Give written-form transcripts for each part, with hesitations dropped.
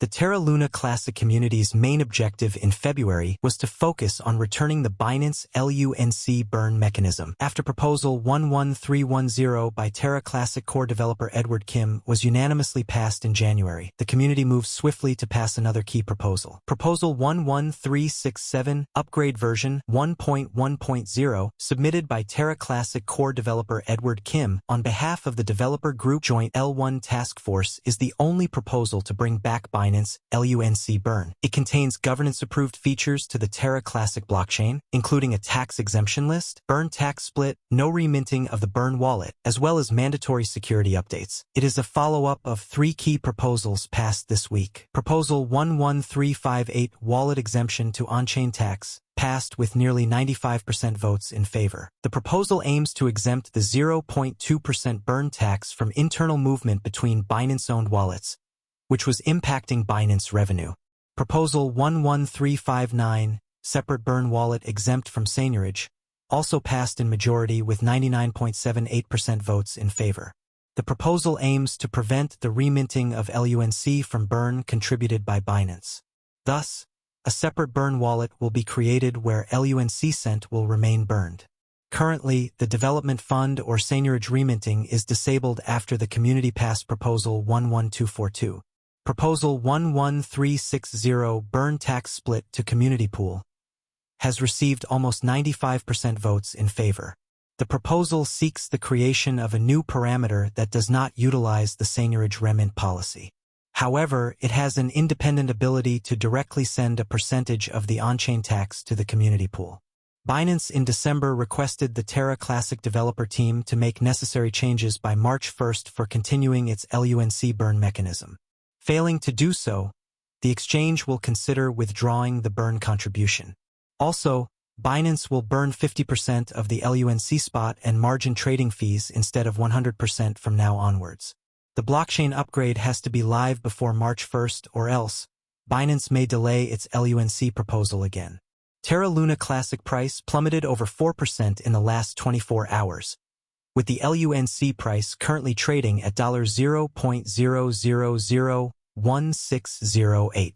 The Terra Luna Classic community's main objective in February was to focus on returning the Binance LUNC burn mechanism. After Proposal 11310 by Terra Classic core developer Edward Kim was unanimously passed in January, the community moved swiftly to pass another key proposal. Proposal 11367, Upgrade version 1.1.0, submitted by Terra Classic core developer Edward Kim on behalf of the developer group Joint L1 Task Force, is the only proposal to bring back Binance LUNC burn. It contains governance-approved features to the Terra Classic blockchain, including a tax exemption list, burn tax split, no reminting of the burn wallet, as well as mandatory security updates. It is a follow-up of 3 key proposals passed this week. Proposal 11358, wallet exemption to on-chain tax, passed with nearly 95% votes in favor. The proposal aims to exempt the 0.2% burn tax from internal movement between Binance-owned wallets, which was impacting Binance revenue. Proposal 11359, separate burn wallet exempt from seigniorage, also passed in majority with 99.78% votes in favor. The proposal aims to prevent the reminting of LUNC from burn contributed by Binance. Thus, a separate burn wallet will be created where LUNC cent will remain burned. Currently, the development fund or seigniorage reminting is disabled after the community passed Proposal 11242. Proposal 11360, burn tax split to community pool, has received almost 95% votes in favor. The proposal seeks the creation of a new parameter that does not utilize the seigniorage remit policy. However, it has an independent ability to directly send a percentage of the on-chain tax to the community pool. Binance in December requested the Terra Classic developer team to make necessary changes by March 1st for continuing its LUNC burn mechanism. Failing to do so, the exchange will consider withdrawing the burn contribution. Also, Binance will burn 50% of the LUNC spot and margin trading fees instead of 100% from now onwards. The blockchain upgrade has to be live before March 1st or else Binance may delay its LUNC proposal again. Terra Luna Classic price plummeted over 4% in the last 24 hours, with the LUNC price currently trading at $0.0001608.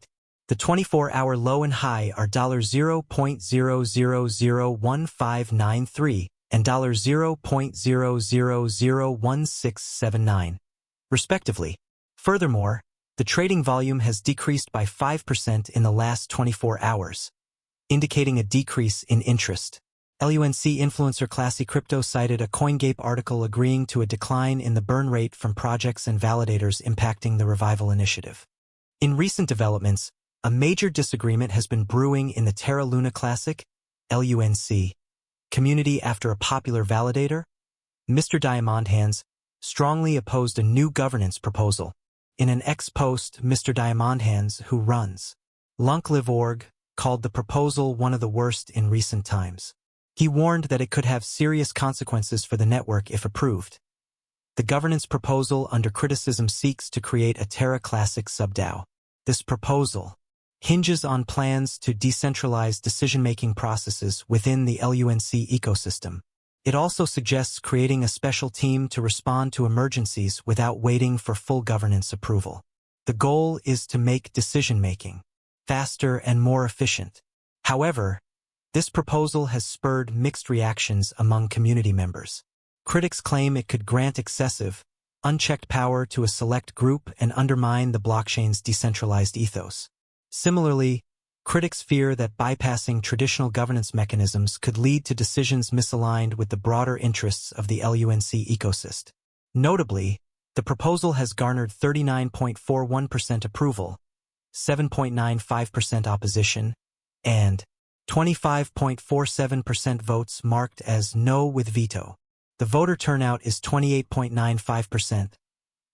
The 24-hour low and high are $0.0001593 and $0.0001679, respectively. Furthermore, the trading volume has decreased by 5% in the last 24 hours, indicating a decrease in interest. LUNC influencer Classy Crypto cited a CoinGape article agreeing to a decline in the burn rate from projects and validators impacting the revival initiative. In recent developments, a major disagreement has been brewing in the Terra Luna Classic, LUNC, community after a popular validator, Mr. Diamond Hands, strongly opposed a new governance proposal. In an ex-post, Mr. Diamond Hands, who runs LUNC.org, called the proposal one of the worst in recent times. He warned that it could have serious consequences for the network if approved. The governance proposal under criticism seeks to create a Terra Classic sub-DAO. This proposal hinges on plans to decentralize decision-making processes within the LUNC ecosystem. It also suggests creating a special team to respond to emergencies without waiting for full governance approval. The goal is to make decision-making faster and more efficient. However, this proposal has spurred mixed reactions among community members. Critics claim it could grant excessive, unchecked power to a select group and undermine the blockchain's decentralized ethos. Similarly, critics fear that bypassing traditional governance mechanisms could lead to decisions misaligned with the broader interests of the LUNC ecosystem. Notably, the proposal has garnered 39.41% approval, 7.95% opposition, and 25.47% votes marked as no with veto. The voter turnout is 28.95%,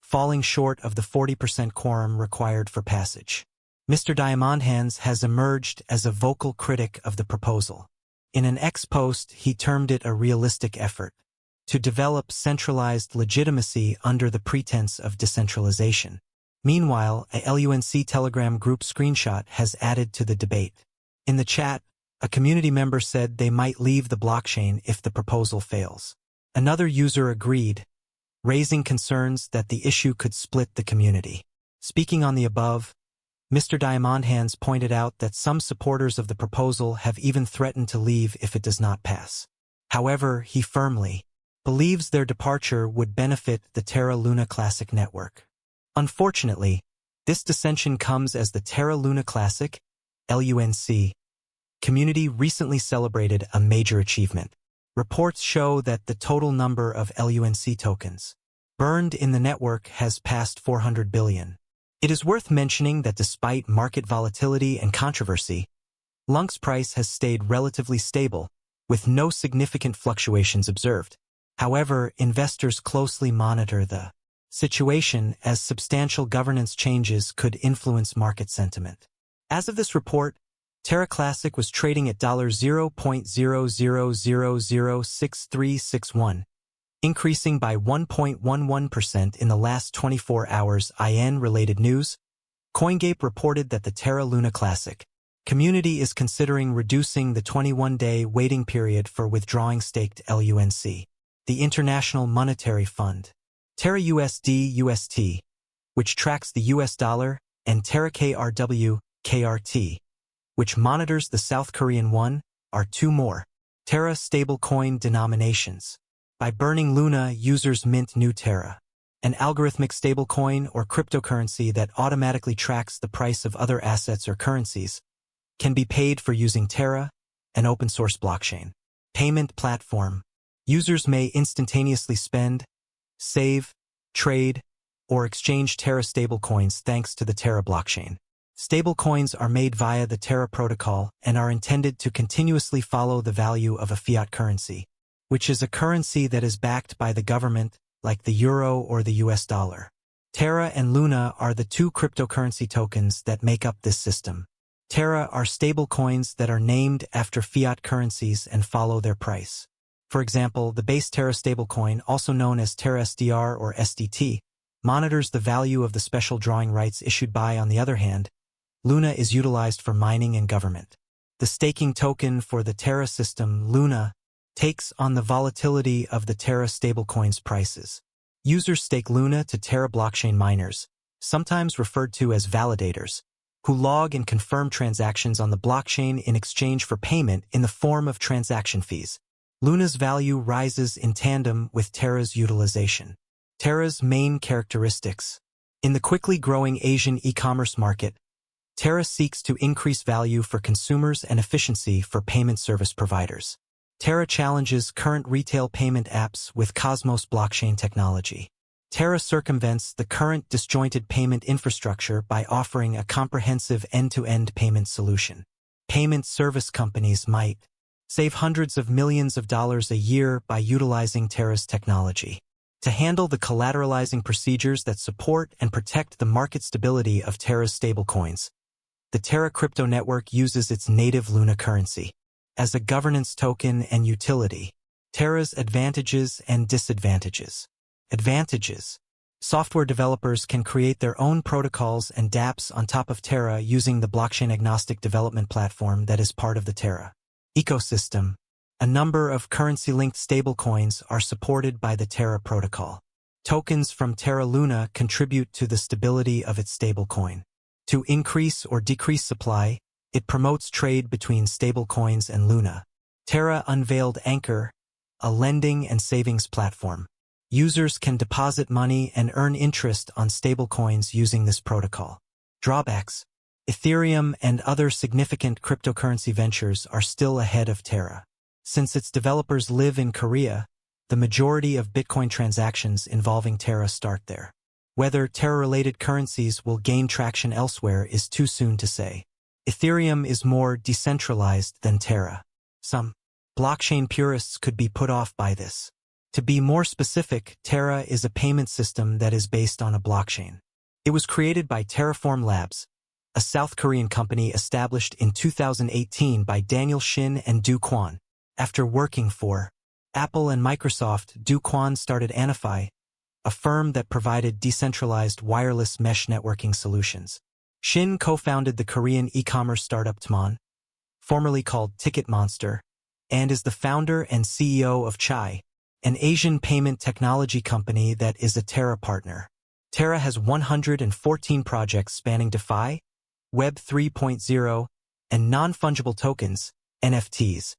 falling short of the 40% quorum required for passage. Mr. Diamond Hands has emerged as a vocal critic of the proposal. In an ex-post, he termed it a realistic effort to develop centralized legitimacy under the pretense of decentralization. Meanwhile, a LUNC Telegram group screenshot has added to the debate. In the chat, a community member said they might leave the blockchain if the proposal fails. Another user agreed, raising concerns that the issue could split the community. Speaking on the above, Mr. Diamondhands pointed out that some supporters of the proposal have even threatened to leave if it does not pass. However, he firmly believes their departure would benefit the Terra Luna Classic network. Unfortunately, this dissension comes as the Terra Luna Classic, LUNC, community recently celebrated a major achievement. Reports show that the total number of LUNC tokens burned in the network has passed 400 billion. It is worth mentioning that despite market volatility and controversy, LUNC's price has stayed relatively stable, with no significant fluctuations observed. However, investors closely monitor the situation as substantial governance changes could influence market sentiment. As of this report, Terra Classic was trading at $0.00006361, increasing by 1.11% in the last 24 hours. IN-related news, CoinGape reported that the Terra Luna Classic community is considering reducing the 21-day waiting period for withdrawing staked LUNC. The International Monetary Fund, Terra USD/UST, which tracks the US dollar, and Terra KRW/KRT, which monitors the South Korean won, are two more Terra stablecoin denominations. By burning Luna, users mint new Terra, an algorithmic stablecoin or cryptocurrency that automatically tracks the price of other assets or currencies, can be paid for using Terra, an open-source blockchain payment platform. Users may instantaneously spend, save, trade, or exchange Terra stablecoins thanks to the Terra blockchain. Stablecoins are made via the Terra protocol and are intended to continuously follow the value of a fiat currency, which is a currency that is backed by the government, like the euro or the US dollar. Terra and Luna are the two cryptocurrency tokens that make up this system. Terra are stablecoins that are named after fiat currencies and follow their price. For example, the base Terra stablecoin, also known as Terra SDR or SDT, monitors the value of the special drawing rights issued by. On the other hand, Luna is utilized for mining and government. The staking token for the Terra system, Luna, takes on the volatility of the Terra stablecoin's prices. Users stake Luna to Terra blockchain miners, sometimes referred to as validators, who log and confirm transactions on the blockchain in exchange for payment in the form of transaction fees. Luna's value rises in tandem with Terra's utilization. Terra's main characteristics. In the quickly growing Asian e-commerce market, Terra seeks to increase value for consumers and efficiency for payment service providers. Terra challenges current retail payment apps with Cosmos blockchain technology. Terra circumvents the current disjointed payment infrastructure by offering a comprehensive end-to-end payment solution. Payment service companies might save hundreds of millions of dollars a year by utilizing Terra's technology. To handle the collateralizing procedures that support and protect the market stability of Terra's stablecoins, the Terra crypto network uses its native Luna currency as a governance token and utility. Terra's advantages and disadvantages. Advantages. Software developers can create their own protocols and dApps on top of Terra using the blockchain-agnostic development platform that is part of the Terra ecosystem. A number of currency-linked stablecoins are supported by the Terra protocol. Tokens from Terra Luna contribute to the stability of its stablecoin. To increase or decrease supply, it promotes trade between stablecoins and Luna. Terra unveiled Anchor, a lending and savings platform. Users can deposit money and earn interest on stablecoins using this protocol. Drawbacks. Ethereum and other significant cryptocurrency ventures are still ahead of Terra. Since its developers live in Korea, the majority of Bitcoin transactions involving Terra start there. Whether Terra-related currencies will gain traction elsewhere is too soon to say. Ethereum is more decentralized than Terra. Some blockchain purists could be put off by this. To be more specific, Terra is a payment system that is based on a blockchain. It was created by Terraform Labs, a South Korean company established in 2018 by Daniel Shin and Do Kwon. After working for Apple and Microsoft, Do Kwon started Anify, a firm that provided decentralized wireless mesh networking solutions. Shin co-founded the Korean e-commerce startup Tmon, formerly called Ticket Monster, and is the founder and CEO of Chai, an Asian payment technology company that is a Terra partner. Terra has 114 projects spanning DeFi, Web 3.0, and non-fungible tokens, NFTs,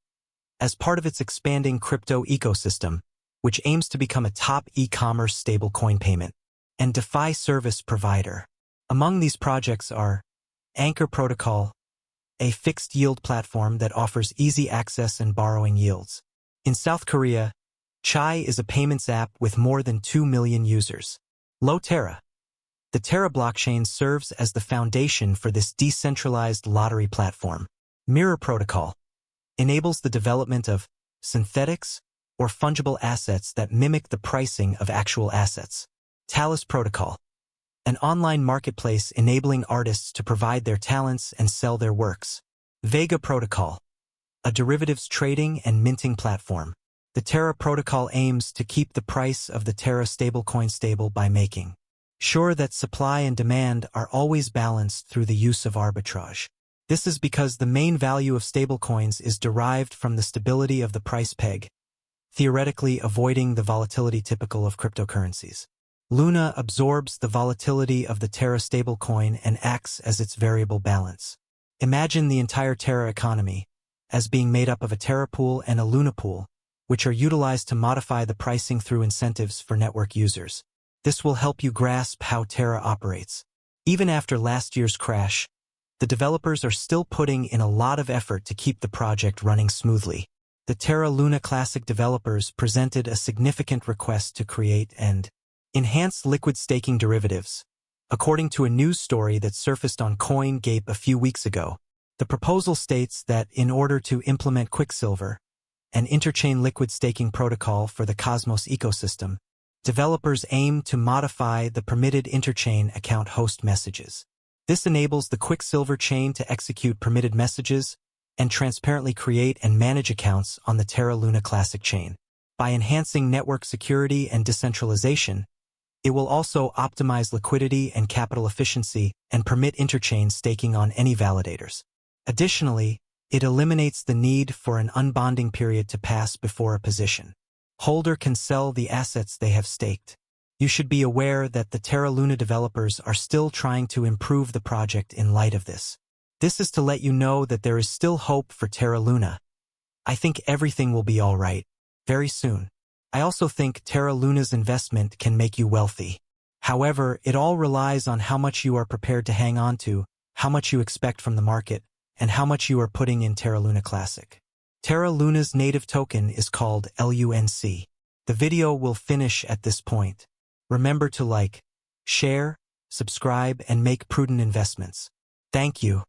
as part of its expanding crypto ecosystem, which aims to become a top e-commerce stablecoin payment and DeFi service provider. Among these projects are Anchor Protocol, a fixed-yield platform that offers easy access and borrowing yields. In South Korea, Chai is a payments app with more than 2 million users. Terra. The Terra blockchain serves as the foundation for this decentralized lottery platform. Mirror Protocol enables the development of synthetics or fungible assets that mimic the pricing of actual assets. Talus Protocol, an online marketplace enabling artists to provide their talents and sell their works. Vega Protocol, a derivatives trading and minting platform. The Terra protocol aims to keep the price of the Terra stablecoin stable by making sure that supply and demand are always balanced through the use of arbitrage. This is because the main value of stablecoins is derived from the stability of the price peg, theoretically avoiding the volatility typical of cryptocurrencies. Luna absorbs the volatility of the Terra stablecoin and acts as its variable balance. Imagine the entire Terra economy as being made up of a Terra pool and a Luna pool, which are utilized to modify the pricing through incentives for network users. This will help you grasp how Terra operates. Even after last year's crash, the developers are still putting in a lot of effort to keep the project running smoothly. The Terra Luna Classic developers presented a significant request to create and enhance liquid staking derivatives. According to a news story that surfaced on CoinGape a few weeks ago, the proposal states that in order to implement Quicksilver, an interchain liquid staking protocol for the Cosmos ecosystem, developers aim to modify the permitted interchain account host messages. This enables the Quicksilver chain to execute permitted messages and transparently create and manage accounts on the Terra Luna Classic chain. By enhancing network security and decentralization, it will also optimize liquidity and capital efficiency and permit interchain staking on any validators. Additionally, it eliminates the need for an unbonding period to pass before a position holder can sell the assets they have staked. You should be aware that the Terra Luna developers are still trying to improve the project in light of this. This is to let you know that there is still hope for Terra Luna. I think everything will be all right very soon. I also think Terra Luna's investment can make you wealthy. However, it all relies on how much you are prepared to hang on to, how much you expect from the market, and how much you are putting in Terra Luna Classic. Terra Luna's native token is called LUNC. The video will finish at this point. Remember to like, share, subscribe, and make prudent investments. Thank you.